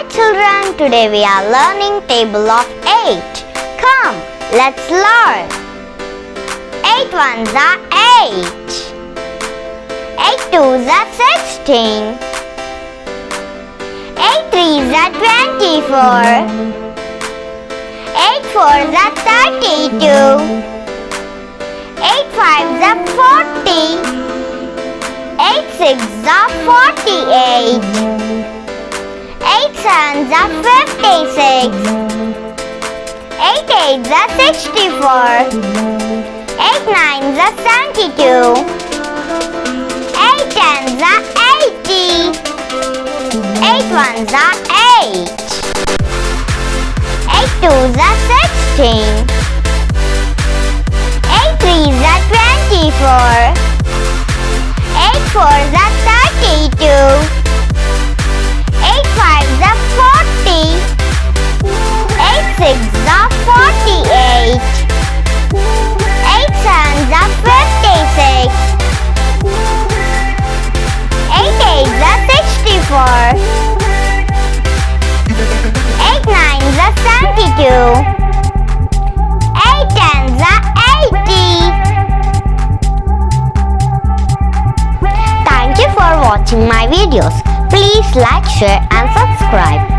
children, today we are learning table of 8. Come, let's learn. 8 ones are 8. 8 twos are 16. 8 threes are 24. 8 fours are 32. 8 fives are 40. 8 sixes are 48. 8 sevens are 56. 8 eights are 64. 8 nines are 72. 8 tens are 80. 8 ones are 8. 8 twos are 16. 8 threes are 24. 8 fours are 32. 8 fives are 40. 8 sixes are 48. 8 sevens are 56. 8 eights are 64. 8 nines are 72. 8 tens are 80. Thank you for watching my videos. Please like, share and subscribe.